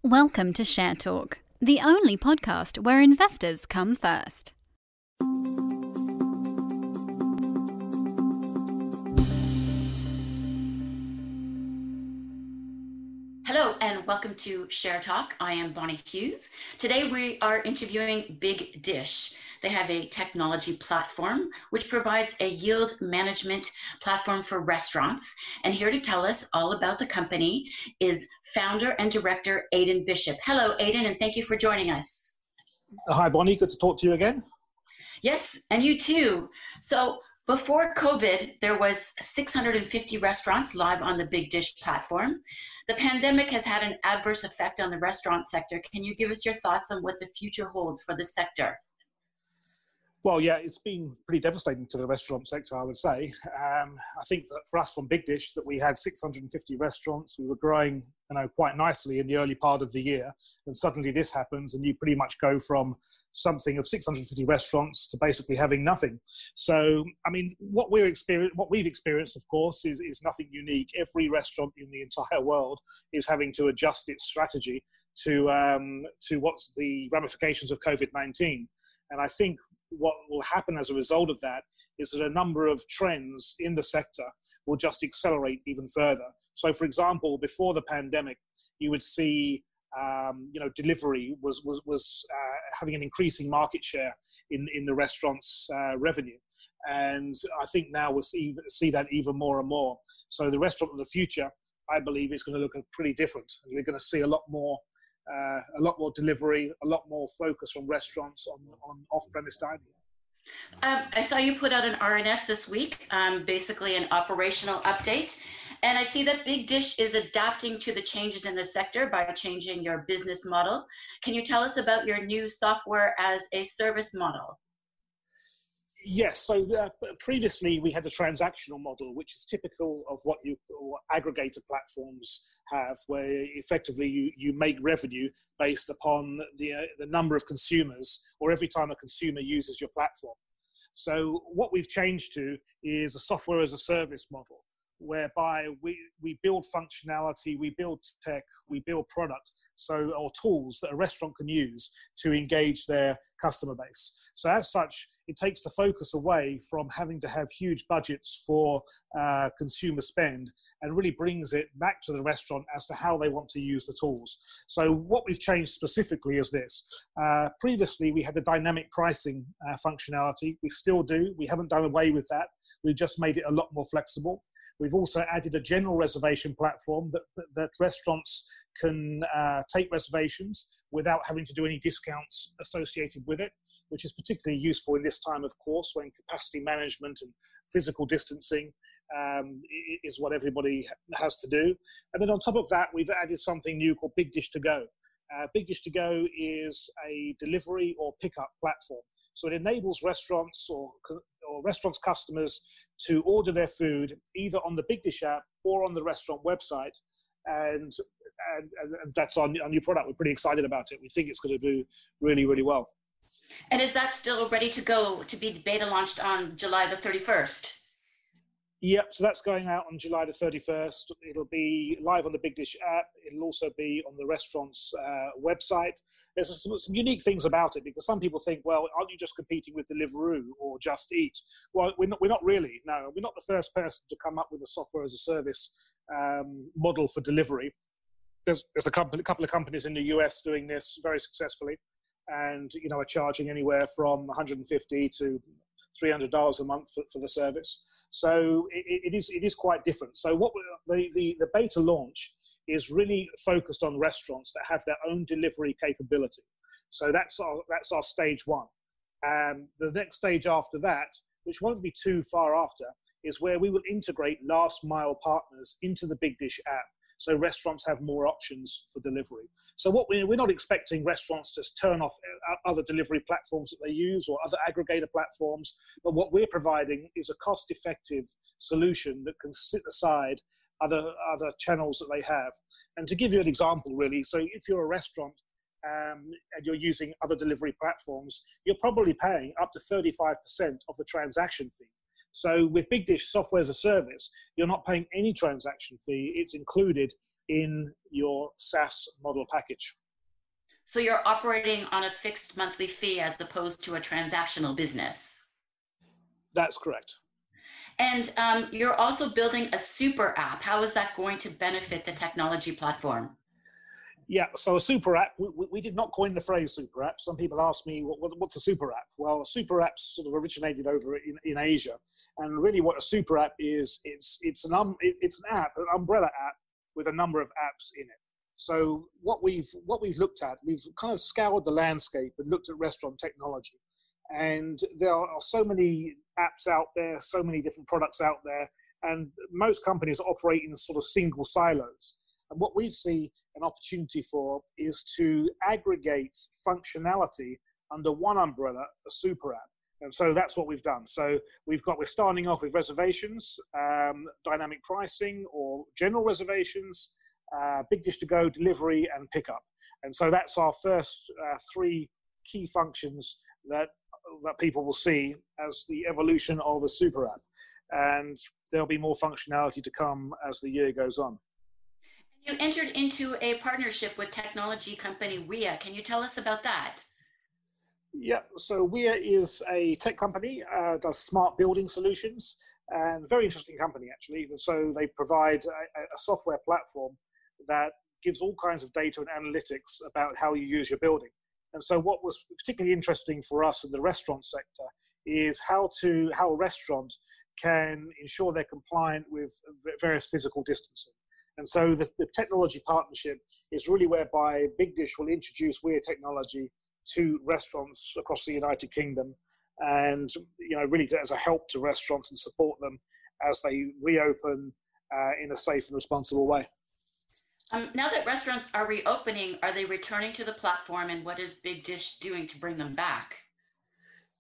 Welcome to Share Talk, the only podcast where investors come first. Hello and welcome to Share Talk. I am Bonnie Hughes. Today we are interviewing BigDish. They have a technology platform which provides a yield management platform for restaurants. And here to tell us all about the company is founder and director Aidan Bishop. Hello, Aidan, and thank you for joining us. Hi, Bonnie. Good to talk to you again. Yes, and you too. So before COVID, there was 650 restaurants live on the BigDish platform. The pandemic has had an adverse effect on the restaurant sector. Can you give us your thoughts on what the future holds for the sector? Well, yeah, it's been pretty devastating to the restaurant sector, I would say. I think that for us from BigDish, that we had 650 restaurants. We were growing, quite nicely in the early part of the year, and suddenly this happens, and you pretty much go from something of 650 restaurants to basically having nothing. So, what we've experienced, of course, is nothing unique. Every restaurant in the entire world is having to adjust its strategy to what's the ramifications of COVID-19. And I think what will happen as a result of that is that a number of trends in the sector will just accelerate even further. So, for example, before the pandemic, you would see, delivery was having an increasing market share in the restaurant's revenue. And I think now we'll see that even more and more. So the restaurant of the future, I believe, is going to look pretty different. And we're going to see a lot more delivery, a lot more focus from restaurants on off-premise dining. I saw you put out an RNS this week, basically an operational update. And I see that BigDish is adapting to the changes in the sector by changing your business model. Can you tell us about your new software as a service model? Yes, so previously we had the transactional model, which is typical of what aggregator platforms have, where effectively you make revenue based upon the number of consumers, or every time a consumer uses your platform. So what we've changed to is a software as a service model, whereby we build functionality, we build tech, we build product, or tools that a restaurant can use to engage their customer base. So as such, it takes the focus away from having to have huge budgets for consumer spend, and really brings it back to the restaurant as to how they want to use the tools. So what we've changed specifically is this. Previously, we had the dynamic pricing functionality. We still do. We haven't done away with that. We've just made it a lot more flexible. We've also added a general reservation platform that restaurants can take reservations without having to do any discounts associated with it, which is particularly useful in this time, of course, when capacity management and physical distancing is what everybody has to do. And then on top of that, we've added something new called BigDish-to-GO. BigDish-to-GO is a delivery or pickup platform. So it enables restaurants or restaurants' customers to order their food either on the BigDish app or on the restaurant website. And that's our new product. We're pretty excited about it. We think it's going to do really, really well. And is that still ready to go to be beta launched on July the 31st? Yep, so that's going out on July the 31st. It'll be live on the BigDish app. It'll also be on the restaurant's website. There's some unique things about it, because some people think, well, aren't you just competing with Deliveroo or Just Eat? Well, we're not really. No, we're not the first person to come up with a software as a service model for delivery. There's a couple of companies in the US doing this very successfully, and are charging anywhere from $150 to $300 a month for the service. So it is quite different. So what the beta launch is really focused on restaurants that have their own delivery capability. So that's our stage one. And the next stage after that, which won't be too far after, is where we will integrate last mile partners into the BigDish app, so restaurants have more options for delivery. So we're not expecting restaurants to turn off other delivery platforms that they use or other aggregator platforms, but what we're providing is a cost-effective solution that can sit aside other channels that they have. And to give you an example, really, so if you're a restaurant and you're using other delivery platforms, you're probably paying up to 35% of the transaction fee. So with BigDish software as a service, you're not paying any transaction fee. It's included in your SaaS model package. So you're operating on a fixed monthly fee as opposed to a transactional business. That's correct. And you're also building a super app. How is that going to benefit the technology platform? Yeah, so a super app, we did not coin the phrase super app. Some people ask me, what's a super app? Well, a super app sort of originated over in Asia. And really what a super app is, it's an app, an umbrella app with a number of apps in it. So what we've looked at, we've kind of scoured the landscape and looked at restaurant technology. And there are so many apps out there, so many different products out there, and most companies operate in sort of single silos. And what we see an opportunity for is to aggregate functionality under one umbrella, a super app. And so that's what we've done. So we're starting off with reservations, dynamic pricing or general reservations, BigDish-to-GO delivery and pickup. And so that's our first three key functions that people will see as the evolution of a super app. And there'll be more functionality to come as the year goes on. You entered into a partnership with technology company WIA. Can you tell us about that? Yeah, so WIA is a tech company, does smart building solutions, and very interesting company actually. So they provide a software platform that gives all kinds of data and analytics about how you use your building. And so what was particularly interesting for us in the restaurant sector is how a restaurant can ensure they're compliant with various physical distancing. And so the technology partnership is really whereby BigDish will introduce WIA technology to restaurants across the United Kingdom, and really as a help to restaurants and support them as they reopen in a safe and responsible way. Now that restaurants are reopening, are they returning to the platform, and what is BigDish doing to bring them back?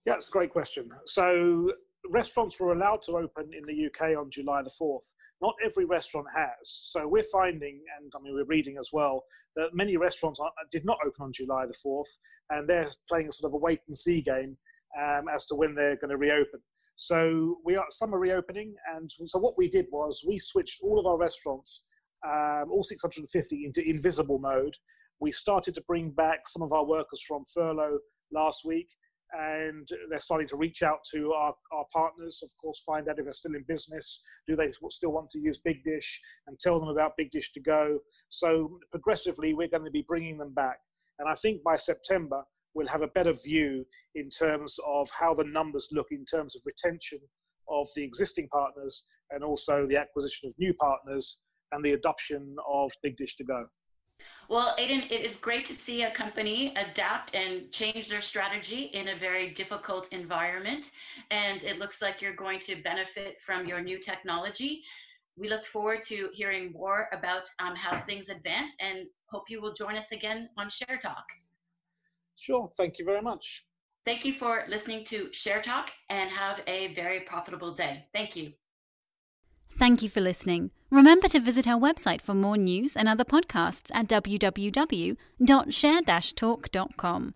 Yeah, that's a great question. So restaurants were allowed to open in the UK on July the 4th. Not every restaurant has. So we're finding, and we're reading as well, that many restaurants did not open on July the 4th, and they're playing a sort of a wait and see game as to when they're going to reopen. So some are reopening, and so what we did was we switched all of our restaurants, all 650, into invisible mode. We started to bring back some of our workers from furlough last week, and they're starting to reach out to our partners, of course, find out if they're still in business, do they still want to use BigDish, and tell them about BigDish-to-GO. So progressively, we're going to be bringing them back. And I think by September, we'll have a better view in terms of how the numbers look in terms of retention of the existing partners, and also the acquisition of new partners and the adoption of BigDish-to-GO. Well, Aidan, it is great to see a company adapt and change their strategy in a very difficult environment. And it looks like you're going to benefit from your new technology. We look forward to hearing more about how things advance, and hope you will join us again on Share Talk. Sure. Thank you very much. Thank you for listening to Share Talk, and have a very profitable day. Thank you. Thank you for listening. Remember to visit our website for more news and other podcasts at www.share-talk.com.